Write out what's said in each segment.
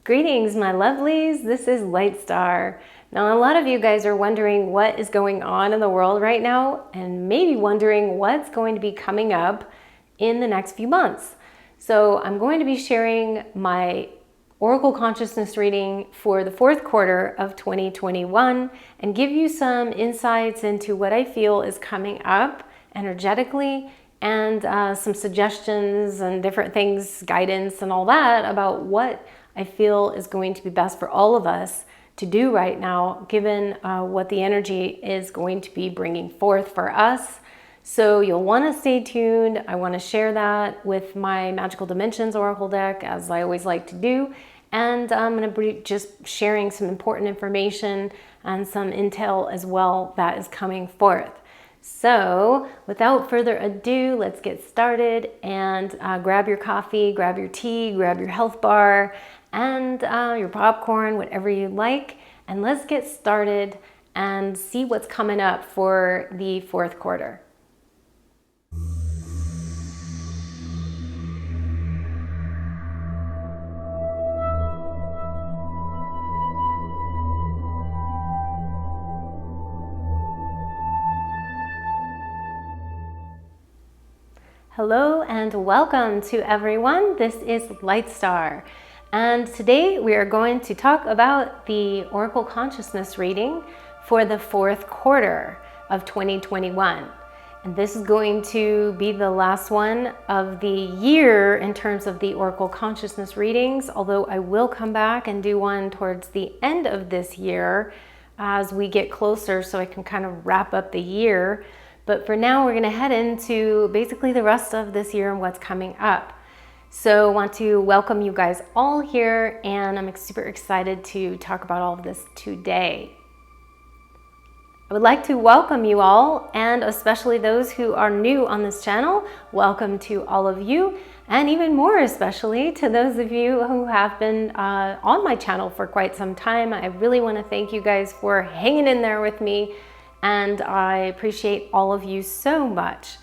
Greetings, my lovelies. This is Lightstar. Now, a lot of you guys are wondering what is going on in the world right now and maybe wondering what's going to be coming up in the next few months. So I'm going to be sharing my Oracle Consciousness reading for the fourth quarter of 2021 and give you some insights into what I feel is coming up energetically and some suggestions and different things, guidance and all that about what I feel is going to be best for all of us to do right now, given what the energy is going to be bringing forth for us. So you'll want to stay tuned. I want to share that with my Magical Dimensions Oracle deck, as I always like to do. And I'm going to be just sharing some important information and some intel as well that is coming forth. So without further ado, let's get started and grab your coffee, grab your tea, grab your health bar, and your popcorn, whatever you like, and let's get started and see what's coming up for the fourth quarter. Hello and welcome to everyone. This is Lightstar. And today we are going to talk about the Oracle Consciousness reading for the fourth quarter of 2021. And this is going to be the last one of the year in terms of the Oracle Consciousness readings, although I will come back and do one towards the end of this year as we get closer so I can kind of wrap up the year. But for now, we're going to head into basically the rest of this year and what's coming up. So I want to welcome you guys all here, and I'm super excited to talk about all of this today. I would like to welcome you all, and especially those who are new on this channel. Welcome to all of you, and even more especially to those of you who have been on my channel for quite some time. I really want to thank you guys for hanging in there with me, and I appreciate all of you so much.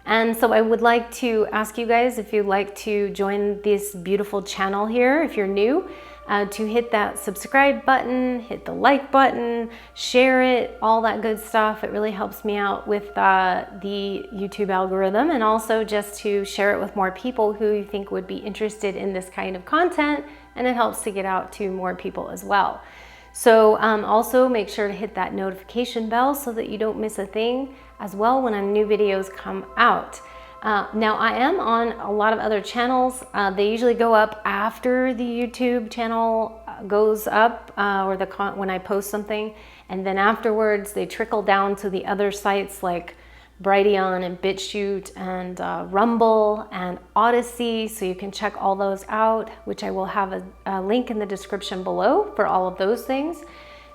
And so I would like to ask you guys, if you'd like to join this beautiful channel here, if you're new, to hit that subscribe button, hit the like button, share it, all that good stuff. It really helps me out with the YouTube algorithm, and also just to share it with more people who you think would be interested in this kind of content, and it helps to get out to more people as well. So also make sure to hit that notification bell so that you don't miss a thing as well when new videos come out. Now I am on a lot of other channels. They usually go up after the YouTube channel goes up when I post something, and then afterwards they trickle down to the other sites like Brighteon and BitChute and Rumble and Odyssey, so you can check all those out, which I will have a link in the description below for all of those things.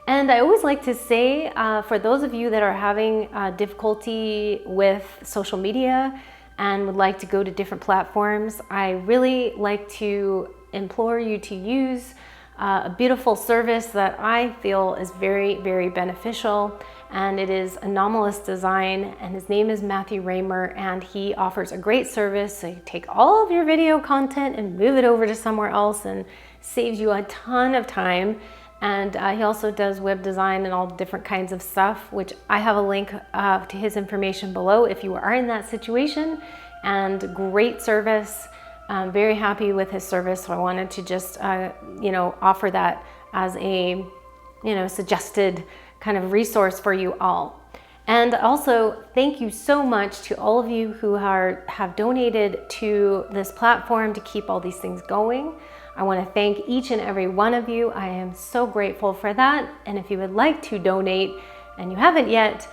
And I always like to say, for those of you that are having difficulty with social media and would like to go to different platforms, I really like to implore you to use a beautiful service that I feel is very, very beneficial. And it is Anomalist design, and his name is Matthew Raymer, and he offers a great service. So you take all of your video content and move it over to somewhere else, and saves you a ton of time. And he also does web design and all different kinds of stuff, which I have a link to his information below if you are in that situation. And great service. I'm very happy with his service, so I wanted to just offer that as a suggested kind of resource for you all. And also thank you so much to all of you who have donated to this platform to keep all these things going. I want to thank each and every one of you. I am so grateful for that. And if you would like to donate and you haven't yet,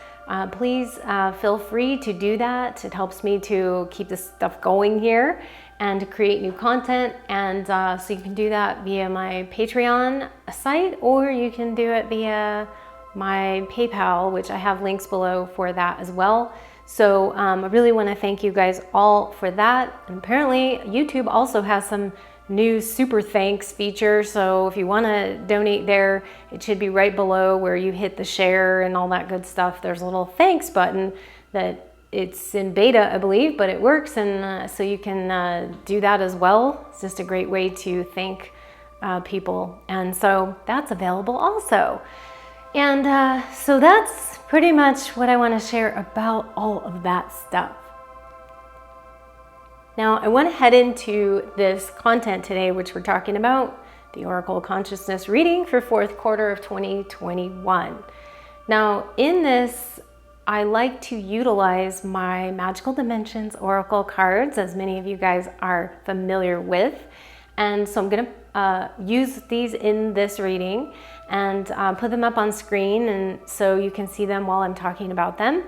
please feel free to do that. It helps me to keep this stuff going here and to create new content. And so you can do that via my Patreon site, or you can do it via my PayPal, which I have links below for that as well. So I really want to thank you guys all for that. And apparently YouTube also has some new super thanks feature, so if you want to donate there, it should be right below where you hit the share and all that good stuff. There's a little thanks button that it's in beta, I believe, but it works, and so you can do that as well. It's just a great way to thank people. And so that's available also. And so that's pretty much what I want to share about all of that stuff. Now, I want to head into this content today, which we're talking about the Oracle Consciousness reading for fourth quarter of 2021. Now, in this, I like to utilize my Magical Dimensions Oracle cards, as many of you guys are familiar with. And so I'm going to use these in this reading and put them up on screen, and so you can see them while I'm talking about them.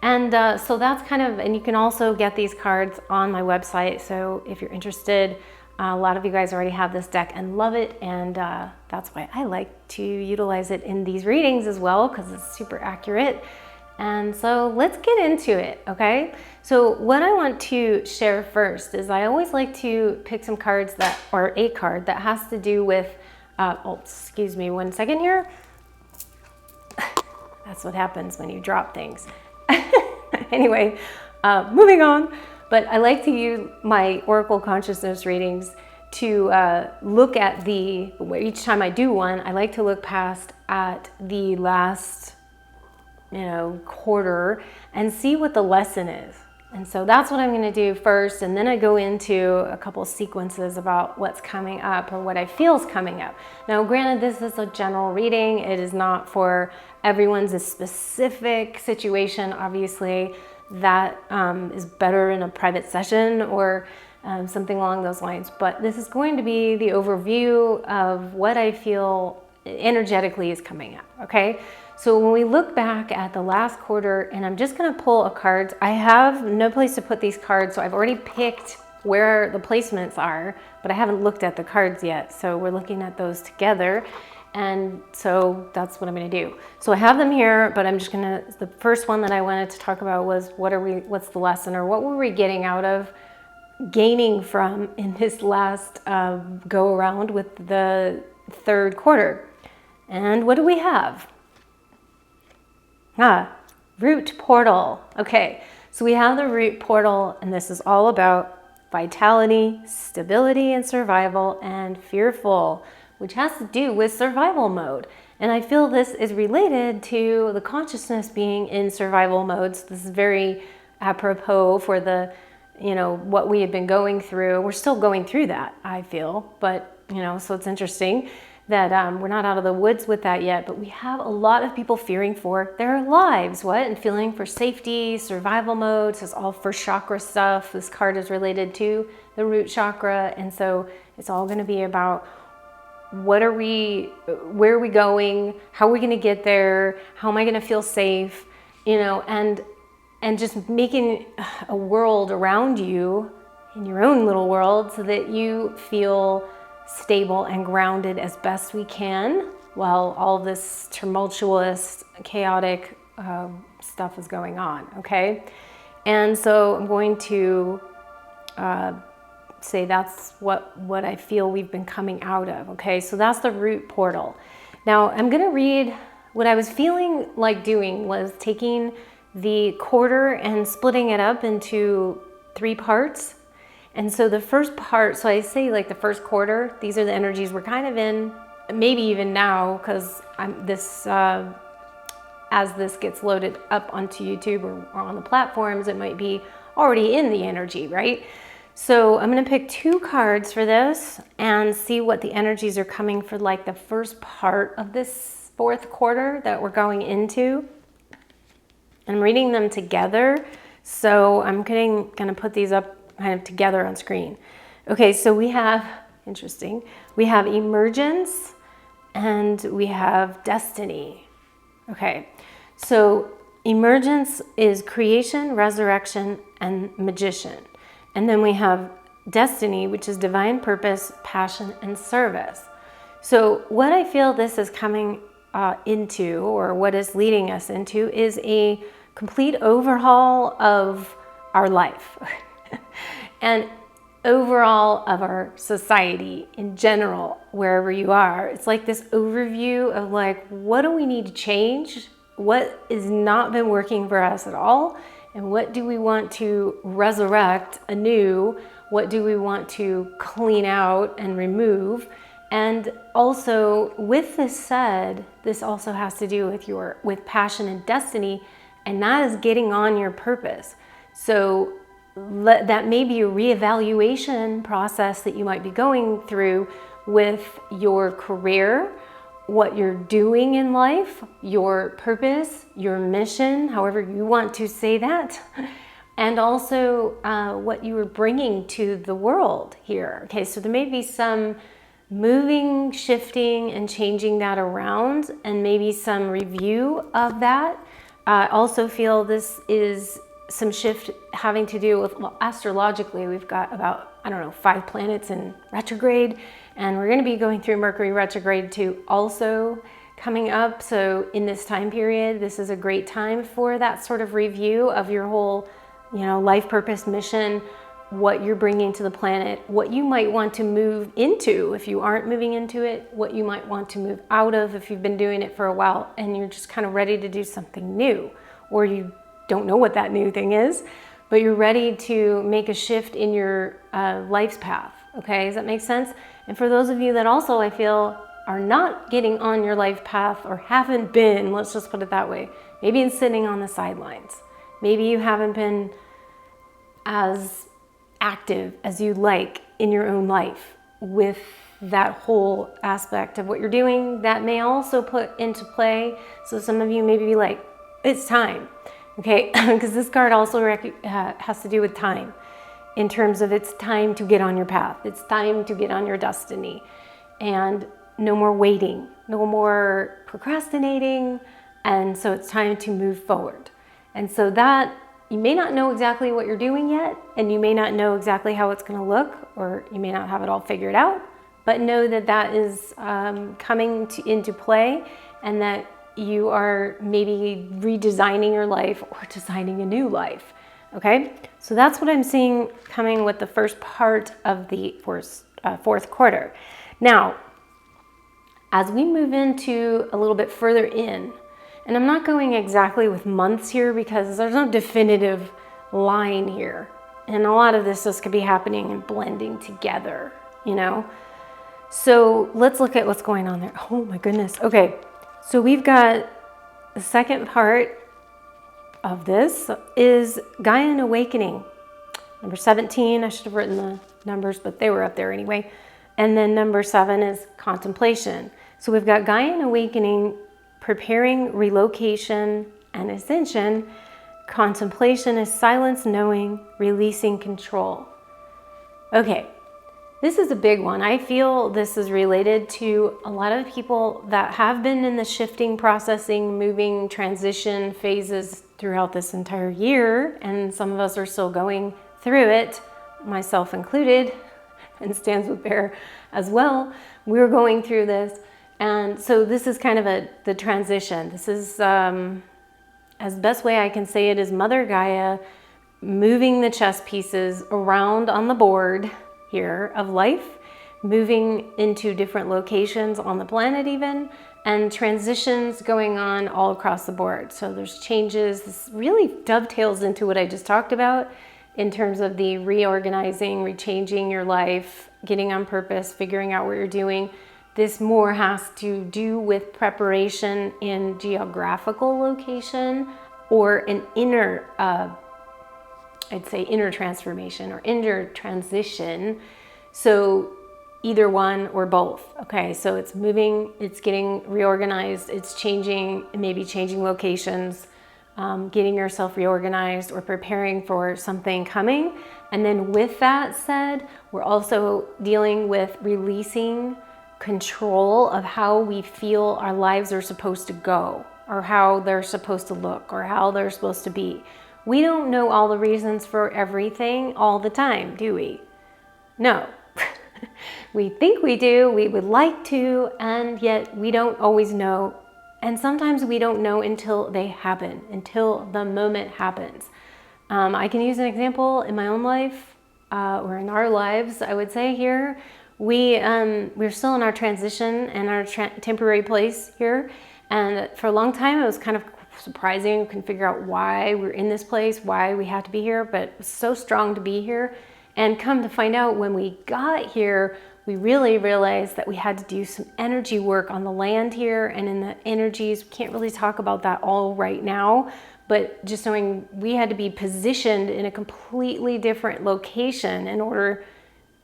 And so that's kind of, and you can also get these cards on my website. So if you're interested, a lot of you guys already have this deck and love it. And that's why I like to utilize it in these readings as well, because it's super accurate. And so let's get into it, okay? So what I want to share first is I always like to pick some cards that, or a card that has to do with, oh, excuse me 1 second here. That's what happens when you drop things. Anyway, moving on. But I like to use my Oracle Consciousness readings to look at each time I do one, I like to look past at the last, quarter and see what the lesson is. And so that's what I'm going to do first. And then I go into a couple sequences about what's coming up or what I feel is coming up. Now, granted, this is a general reading. It is not for everyone's specific situation. Obviously, that is better in a private session or something along those lines. But this is going to be the overview of what I feel energetically is coming up, okay? So when we look back at the last quarter, and I'm just going to pull a card. I have no place to put these cards, so I've already picked where the placements are, but I haven't looked at the cards yet. So we're looking at those together. And so that's what I'm going to do. So I have them here, but I'm just going to, the first one that I wanted to talk about was what's the lesson, or what were we getting out of, gaining from in this last go around with the third quarter. And what do we have? Root portal. Okay, so we have the root portal, and this is all about vitality, stability, and survival, and fearful, which has to do with survival mode. And I feel this is related to the consciousness being in survival modes. This is very apropos for the, what we have been going through. We're still going through that, I feel, but, so it's interesting that we're not out of the woods with that yet, but we have a lot of people fearing for their lives, and feeling for safety, survival modes. This is all first chakra stuff. This card is related to the root chakra, and so it's all going to be about where are we going, how are we going to get there, how am I going to feel safe, and just making a world around you in your own little world so that you feel stable and grounded as best we can while all this tumultuous, chaotic stuff is going on, okay? And so I'm going to say that's what I feel we've been coming out of, okay? So that's the root portal. Now I'm going to read, what I was feeling like doing was taking the quarter and splitting it up into 3 parts. And so the first part, so I say like the first quarter, these are the energies we're kind of in, maybe even now, because as this gets loaded up onto YouTube or on the platforms, it might be already in the energy, right? So I'm going to pick 2 cards for this and see what the energies are coming for, like the first part of this fourth quarter that we're going into. I'm reading them together, so I'm going to put these up kind of together on screen. Okay, so we have, interesting, we have emergence and we have destiny. Okay, so emergence is creation, resurrection, and magician. And then we have destiny, which is divine purpose, passion, and service. So what I feel this is coming into, or what is leading us into, is a complete overhaul of our life. And overall of our society in general, wherever you are. It's like this overview of like, what do we need to change? What has not been working for us at all? And what do we want to resurrect anew? What do we want to clean out and remove? And also, with this said, this also has to do with passion and destiny, and that is getting on your purpose. So that may be a reevaluation process that you might be going through with your career, what you're doing in life, your purpose, your mission, however you want to say that, and also what you are bringing to the world here. Okay, so there may be some moving, shifting, and changing that around, and maybe some review of that. I also feel this is some shift having to do with, well, astrologically, we've got about, I don't know, 5 planets in retrograde, and we're going to be going through Mercury retrograde too also coming up. So in this time period, this is a great time for that sort of review of your whole, life purpose, mission, what you're bringing to the planet, what you might want to move into if you aren't moving into it, what you might want to move out of if you've been doing it for a while and you're just kind of ready to do something new, or you don't know what that new thing is, but you're ready to make a shift in your life's path. Okay, does that make sense? And for those of you that also, I feel, are not getting on your life path or haven't been, let's just put it that way, maybe in sitting on the sidelines. Maybe you haven't been as active as you'd like in your own life with that whole aspect of what you're doing. That may also put into play. So some of you maybe be like, it's time, okay? Because this card also has to do with time, in terms of it's time to get on your path. It's time to get on your destiny, and no more waiting, no more procrastinating. And so it's time to move forward. And so that, you may not know exactly what you're doing yet, and you may not know exactly how it's going to look, or you may not have it all figured out, but know that that is coming into play, and that you are maybe redesigning your life or designing a new life. Okay, so that's what I'm seeing coming with the first part of the fourth quarter. Now, as we move into a little bit further in, and I'm not going exactly with months here because there's no definitive line here. And a lot of this just could be happening and blending together, So let's look at what's going on there. Oh my goodness. Okay, so we've got the second part of this is Gaian awakening. Number 17, I should have written the numbers, but they were up there anyway. And then number 7 is contemplation. So we've got Gaian awakening, preparing relocation and ascension. Contemplation is silence, knowing, releasing control. Okay, this is a big one. I feel this is related to a lot of people that have been in the shifting, processing, moving, transition phases throughout this entire year. And some of us are still going through it, myself included, and Stands with Bear as well. We're going through this. And so this is kind of the transition. This is, as best way I can say it, is Mother Gaia moving the chess pieces around on the board here of life, moving into different locations on the planet even, and transitions going on all across the board. So there's changes. This really dovetails into what I just talked about in terms of the reorganizing, rechanging your life, getting on purpose, figuring out what you're doing. This more has to do with preparation in geographical location or an inner, I'd say inner transformation or inner transition. So either one or both. Okay, so it's moving, it's getting reorganized, it's changing, maybe changing locations, getting yourself reorganized or preparing for something coming. And then with that said, we're also dealing with releasing control of how we feel our lives are supposed to go, or how they're supposed to look, or how they're supposed to be. We don't know all the reasons for everything all the time, do we? No. We think we do, we would like to, and yet we don't always know. And sometimes we don't know until they happen, until the moment happens. I can use an example in my own life, or in our lives, I would say here. We're still in our transition and our temporary place here. And for a long time, it was kind of surprising. We couldn't figure out why we're in this place, why we had to be here, but it was so strong to be here. And come to find out, when we got here, we really realized that we had to do some energy work on the land here and in the energies. We can't really talk about that all right now, but just knowing we had to be positioned in a completely different location in order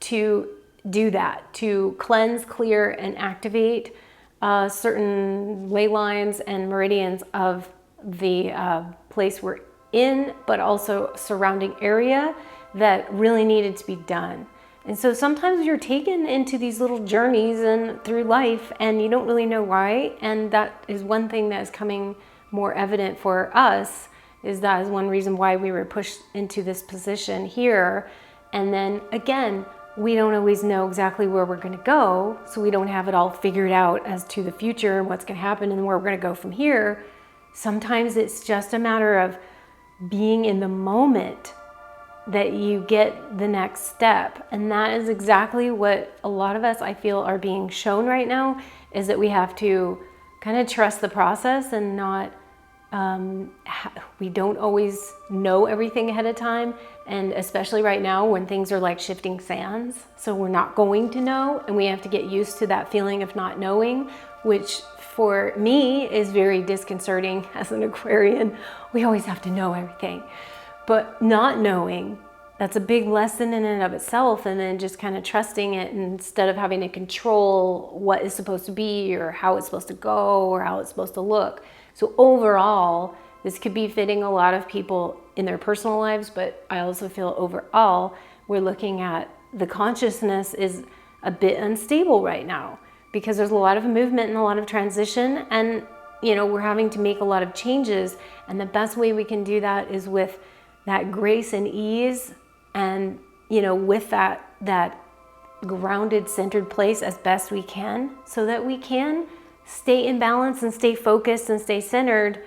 to do that, to cleanse, clear, and activate certain ley lines and meridians of the place we're in, but also surrounding area that really needed to be done. And so sometimes you're taken into these little journeys and through life and you don't really know why. And that is one thing that is coming more evident for us, is that is one reason why we were pushed into this position here. And then again, we don't always know exactly where we're going to go. So we don't have it all figured out as to the future and what's going to happen and where we're going to go from here. Sometimes it's just a matter of being in the moment that you get the next step. And that is exactly what a lot of us, I feel, are being shown right now, is that we have to kind of trust the process and not, we don't always know everything ahead of time. And especially right now when things are like shifting sands. So we're not going to know, and we have to get used to that feeling of not knowing, which for me is very disconcerting as an Aquarian. We always have to know everything. But not knowing, that's a big lesson in and of itself, and then just kind of trusting it instead of having to control what is supposed to be or how it's supposed to go or how it's supposed to look. So overall, this could be fitting a lot of people in their personal lives, but I also feel overall, we're looking at the consciousness is a bit unstable right now because there's a lot of movement and a lot of transition, and we're having to make a lot of changes. And the best way we can do that is with that grace and ease, and with that grounded, centered place as best we can, so that we can stay in balance and stay focused and stay centered,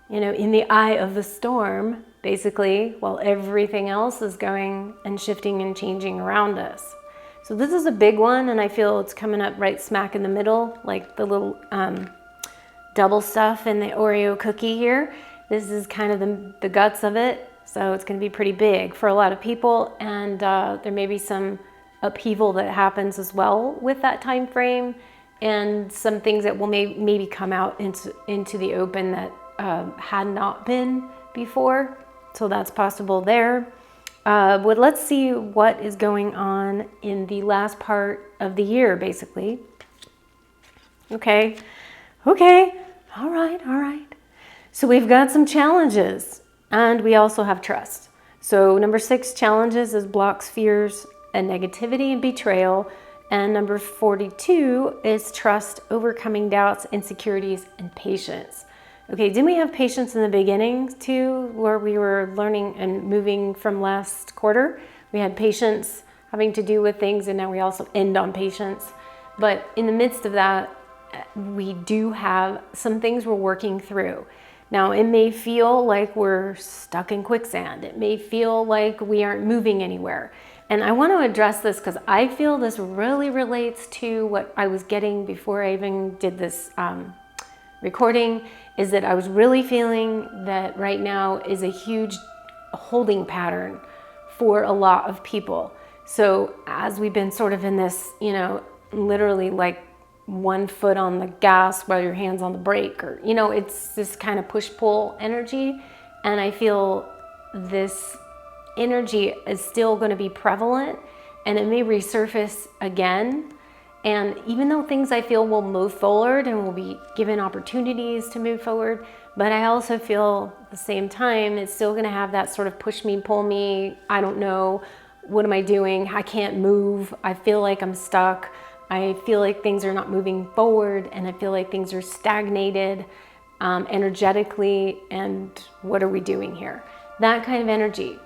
in the eye of the storm, basically, while everything else is going and shifting and changing around us. So this is a big one, and I feel it's coming up right smack in the middle, like the little double stuff in the Oreo cookie here. This is kind of the guts of it. So it's going to be pretty big for a lot of people, and there may be some upheaval that happens as well with that time frame, and some things that will maybe come out into the open that had not been before. So that's possible there. But let's see what is going on in the last part of the year, basically. Okay, all right. So we've got some challenges. And we also have trust. So number 6, challenges, is blocks, fears, and negativity and betrayal. And number 42 is trust, overcoming doubts, insecurities, and patience. Okay, didn't we have patience in the beginning too, where we were learning and moving from last quarter? We had patience having to do with things, and now we also end on patience. But in the midst of that, we do have some things we're working through. Now, it may feel like we're stuck in quicksand. It may feel like we aren't moving anywhere. And I want to address this because I feel this really relates to what I was getting before I even did this recording, is that I was really feeling that right now is a huge holding pattern for a lot of people. So as we've been sort of in this, literally like one foot on the gas while your hand's on the brake, or it's this kind of push-pull energy, and I feel this energy is still going to be prevalent, and it may resurface again. And even though things I feel will move forward and will be given opportunities to move forward, but I also feel at the same time it's still going to have that sort of push me, pull me, I don't know, what am I doing, I can't move, I feel like I'm stuck, I feel like things are not moving forward, and I feel like things are stagnated energetically, and what are we doing here? That kind of energy.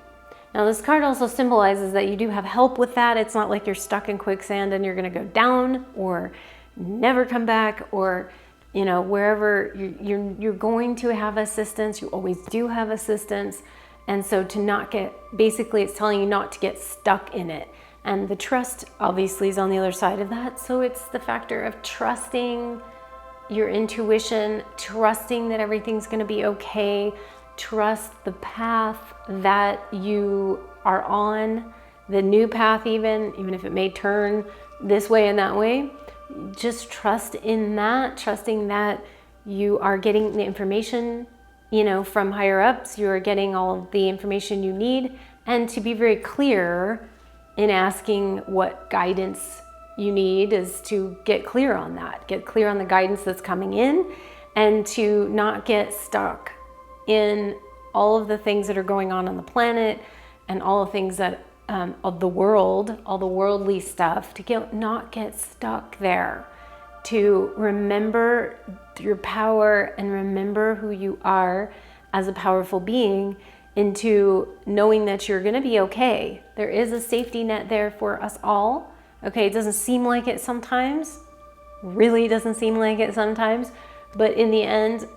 Now this card also symbolizes that you do have help with that. It's not like you're stuck in quicksand and you're going to go down or never come back, or wherever you're going to have assistance. You always do have assistance. And so to not get, basically it's telling you not to get stuck in it. And the trust obviously is on the other side of that. So it's the factor of trusting your intuition, trusting that everything's going to be okay, trust the path that you are on, the new path, even if it may turn this way and that way. Just trust in that, trusting that you are getting the information, from higher ups, you are getting all the information you need, and to be very clear in asking what guidance you need is to get clear on that, get clear on the guidance that's coming in, and to not get stuck in all of the things that are going on the planet and all the things that of the world, all the worldly stuff, to not get stuck there, to remember your power and remember who you are as a powerful being, into knowing that you're going to be okay. There is a safety net there for us all. Okay, it doesn't seem like it sometimes, really doesn't seem like it sometimes, but in the end,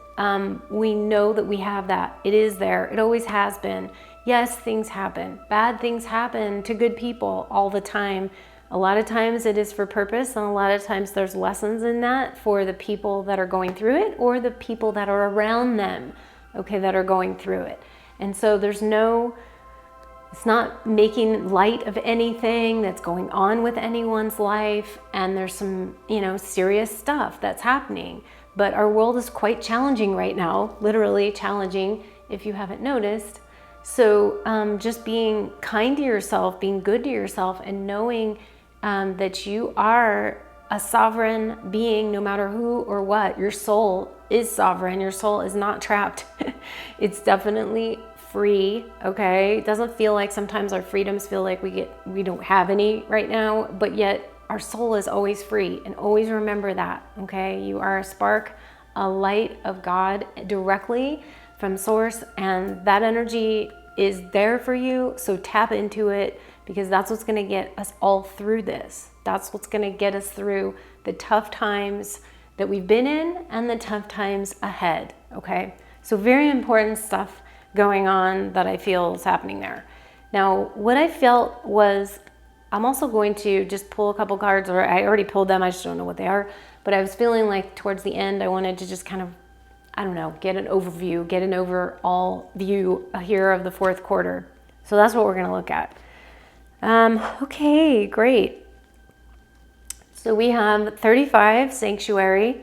we know that we have that. It is there. It always has been. Yes, things happen. Bad things happen to good people all the time. A lot of times it is for purpose, and a lot of times there's lessons in that for the people that are going through it or the people that are around them, okay, that are going through it. And so it's not making light of anything that's going on with anyone's life, and there's some, serious stuff that's happening. But our world is quite challenging right now, literally challenging, if you haven't noticed. So just being kind to yourself, being good to yourself, and knowing that you are a sovereign being, no matter who or what. Your soul is sovereign. Your soul is not trapped. It's definitely free, okay? It doesn't feel like sometimes our freedoms feel like we don't have any right now, but yet our soul is always free, and always remember that, okay? You are a spark, a light of God directly from source, and that energy is there for you. So tap into it, because that's what's going to get us all through this. That's what's going to get us through the tough times that we've been in and the tough times ahead, okay? So very important stuff going on that I feel is happening there. Now, what I felt was, I'm also going to just pull a couple cards, or I already pulled them, I just don't know what they are, but I was feeling like towards the end, I wanted to just kind of, get an overview, get an overall view here of the fourth quarter. So that's what we're going to look at. Okay, great. So we have 35 sanctuary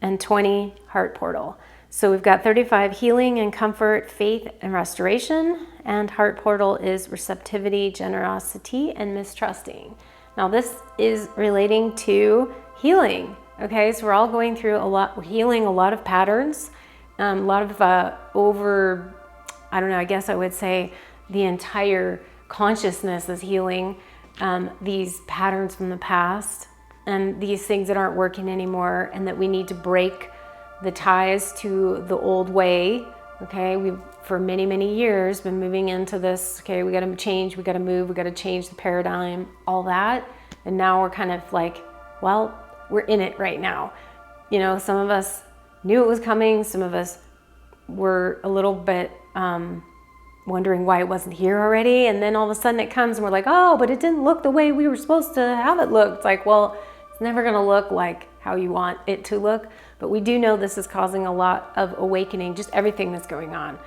and 20 heart portal. So we've got 35 healing and comfort, faith and restoration, and heart portal is receptivity, generosity, and mistrusting. Now this is relating to healing. Okay, so we're all going through we're healing a lot of patterns, a lot of I guess I would say the entire consciousness is healing these patterns from the past and these things that aren't working anymore, and that we need to break the ties to the old way. Okay, we've for many, many years been moving into this, okay, we got to change, we got to move, we got to change the paradigm, all that. And now we're kind of like, well, we're in it right now. Some of us knew it was coming. Some of us were a little bit wondering why it wasn't here already. And then all of a sudden it comes and we're like, oh, but it didn't look the way we were supposed to have it look. It's like, well, it's never going to look like how you want it to look. But we do know this is causing a lot of awakening. Just everything that's going on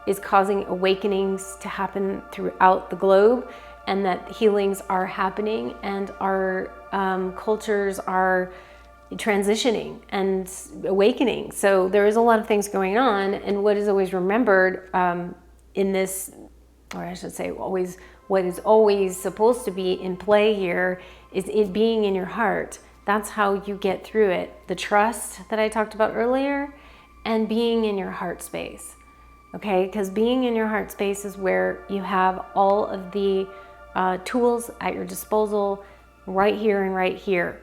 is causing awakenings to happen throughout the globe, and that healings are happening, and our cultures are transitioning and awakening. So there is a lot of things going on, and what is always remembered in this, or I should say always, what is always supposed to be in play here is it being in your heart. That's how you get through it. The trust that I talked about earlier, and being in your heart space. Okay, because being in your heart space is where you have all of the tools at your disposal, right here and right here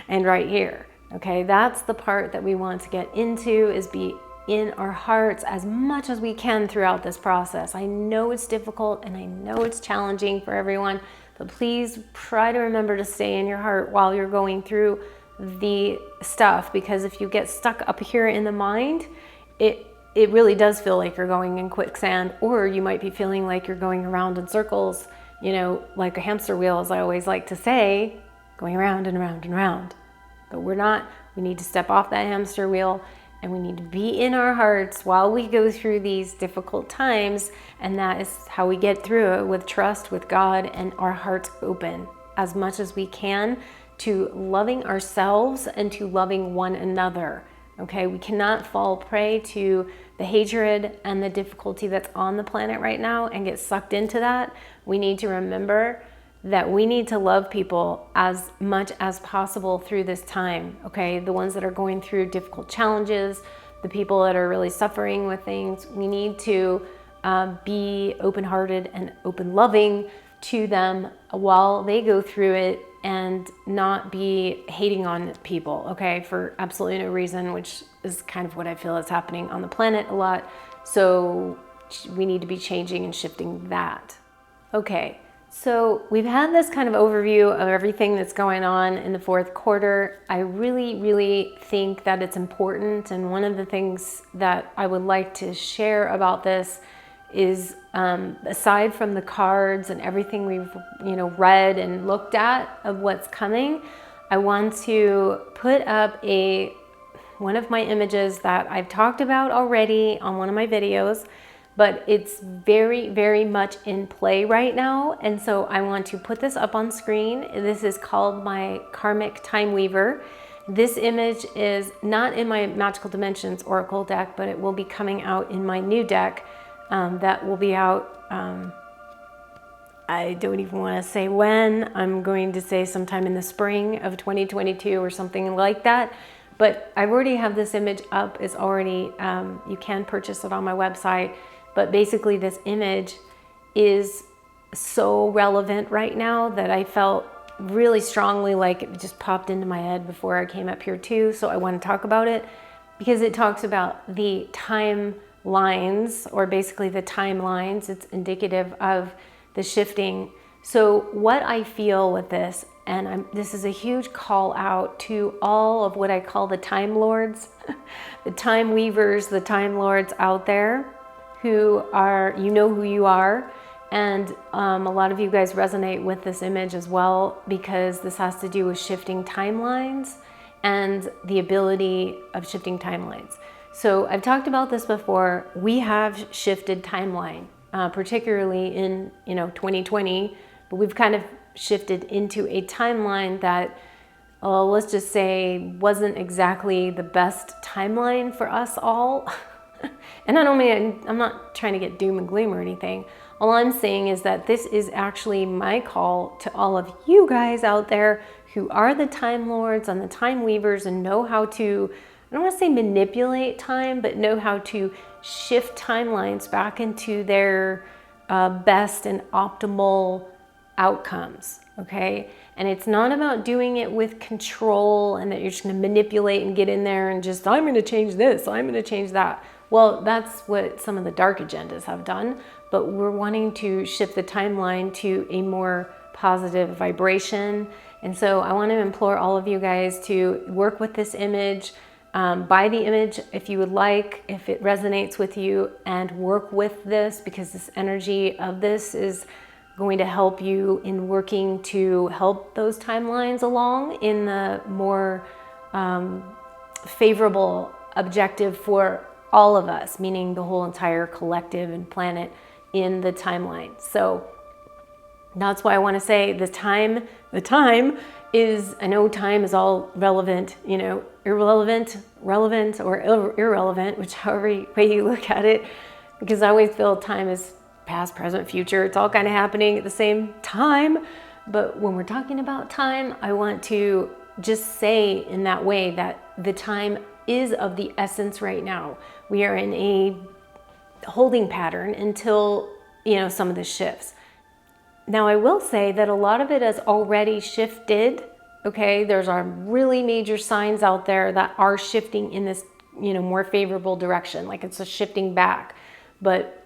and right here. Okay, that's the part that we want to get into, is be in our hearts as much as we can throughout this process. I know it's difficult and I know it's challenging for everyone, but please try to remember to stay in your heart while you're going through the stuff, because if you get stuck up here in the mind, it really does feel like you're going in quicksand, or you might be feeling like you're going around in circles, like a hamster wheel, as I always like to say, going around and around and around. But we're not. We need to step off that hamster wheel, and we need to be in our hearts while we go through these difficult times, and that is how we get through it, with trust, with God, and our hearts open as much as we can to loving ourselves and to loving one another. Okay, we cannot fall prey to the hatred and the difficulty that's on the planet right now and get sucked into that. We need to remember that we need to love people as much as possible through this time. Okay, the ones that are going through difficult challenges, the people that are really suffering with things, we need to be open-hearted and open-loving to them while they go through it, and not be hating on people, okay, for absolutely no reason, which is kind of what I feel is happening on the planet a lot. So we need to be changing and shifting that. Okay, so we've had this kind of overview of everything that's going on in the fourth quarter. I really think that it's important, and one of the things that I would like to share about this is aside from the cards and everything we've read and looked at of what's coming, I want to put up one of my images that I've talked about already on one of my videos, but it's very much in play right now, and so I want to put this up on screen. This is called my Karmic Time Weaver. This image is not in my Magical Dimensions Oracle deck, but it will be coming out in my new deck. That will be out, I don't even want to say when. I'm going to say sometime in the spring of 2022 or something like that. But I already have this image up. It's already, you can purchase it on my website. But basically this image is so relevant right now that I felt really strongly like it just popped into my head before I came up here too. So I want to talk about it because it talks about the time lines, or basically the timelines. It's indicative of the shifting. So what I feel with this, and this is a huge call out to all of what I call the time lords, the time weavers, the time lords out there who are, you know who you are. And a lot of you guys resonate with this image as well, because this has to do with shifting timelines and the ability of shifting timelines. So I've talked about this before. We have shifted timeline, particularly in 2020, but we've kind of shifted into a timeline that, let's just say, wasn't exactly the best timeline for us all. And I don't mean, I'm not trying to get doom and gloom or anything. All I'm saying is that this is actually my call to all of you guys out there who are the time lords and the time weavers and know how to, I don't want to say manipulate time, but know how to shift timelines back into their best and optimal outcomes, okay? And it's not about doing it with control and that you're just going to manipulate and get in there and just, I'm going to change this, I'm going to change that. Well, that's what some of the dark agendas have done, but we're wanting to shift the timeline to a more positive vibration. And so I want to implore all of you guys to work with this image. Buy the image if you would like, if it resonates with you, and work with this, because this energy of this is going to help you in working to help those timelines along in the more favorable objective for all of us, meaning the whole entire collective and planet in the timeline. So that's why I want to say the time is, I know time is all relevant, irrelevant, relevant, or irrelevant, whichever way you look at it, because I always feel time is past, present, future. It's all kind of happening at the same time. But when we're talking about time, I want to just say in that way that the time is of the essence right now. We are in a holding pattern until, some of the shifts. Now, I will say that a lot of it has already shifted. Okay, there's really major signs out there that are shifting in this, more favorable direction. Like it's a shifting back, but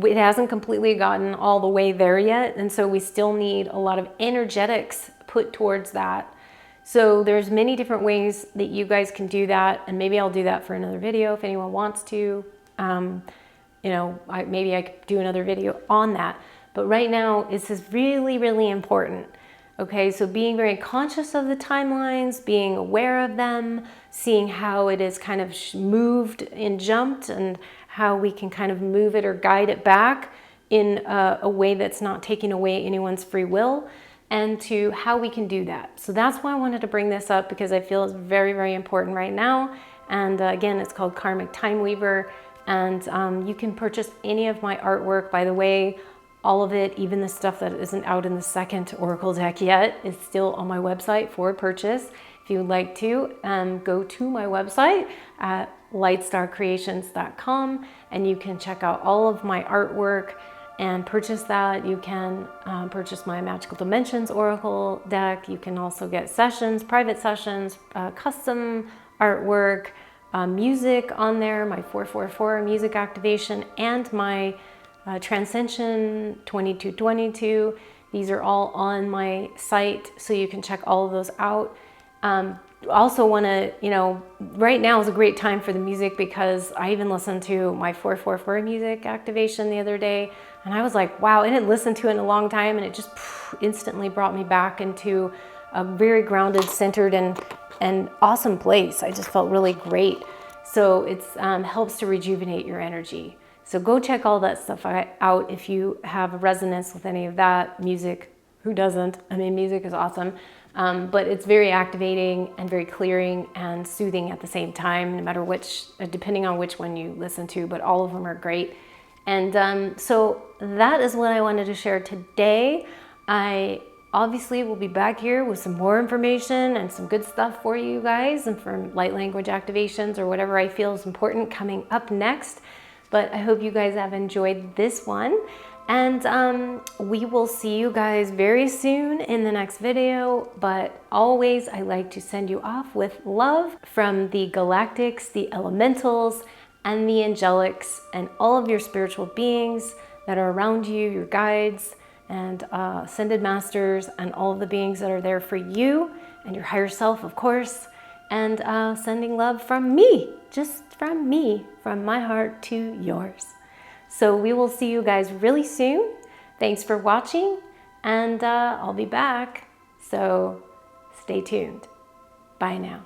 it hasn't completely gotten all the way there yet. And so we still need a lot of energetics put towards that. So there's many different ways that you guys can do that. And maybe I'll do that for another video if anyone wants to. Maybe I could do another video on that. But right now, this is really important. Okay, so being very conscious of the timelines, being aware of them, seeing how it is kind of moved and jumped, and how we can kind of move it or guide it back in a way that's not taking away anyone's free will. and to how we can do that. So that's why I wanted to bring this up, because I feel it's very, very important right now. And again, it's called Karmic Time Weaver. And you can purchase any of my artwork. By the way, all of it, even the stuff that isn't out in the second Oracle deck yet, is still on my website for purchase. If you would like to, go to my website at lightstarcreations.com and you can check out all of my artwork and purchase that. You can purchase my Magical Dimensions Oracle deck. You can also get sessions, private sessions, custom artwork, music on there, my 444 music activation, and my Transcension 2222. These are all on my site, so you can check all of those out. Also want to, right now is a great time for the music, because I even listened to my 444 music activation the other day, and I was like, wow, I didn't listen to it in a long time, and it just instantly brought me back into a very grounded, centered, and awesome place. I just felt really great. So it helps to rejuvenate your energy. So go check all that stuff out if you have a resonance with any of that music. Who doesn't? I mean, music is awesome. But it's very activating and very clearing and soothing at the same time, no matter which, depending on which one you listen to, but all of them are great. And so that is what I wanted to share today. I obviously will be back here with some more information and some good stuff for you guys, and for light language activations or whatever I feel is important coming up next. But I hope you guys have enjoyed this one. And we will see you guys very soon in the next video. But always, I like to send you off with love from the galactics, the elementals, and the angelics, and all of your spiritual beings that are around you, your guides and ascended masters, and all of the beings that are there for you, and your higher self, of course. And sending love from me, just from me, from my heart to yours. So we will see you guys really soon. Thanks for watching, and I'll be back. So stay tuned. Bye now.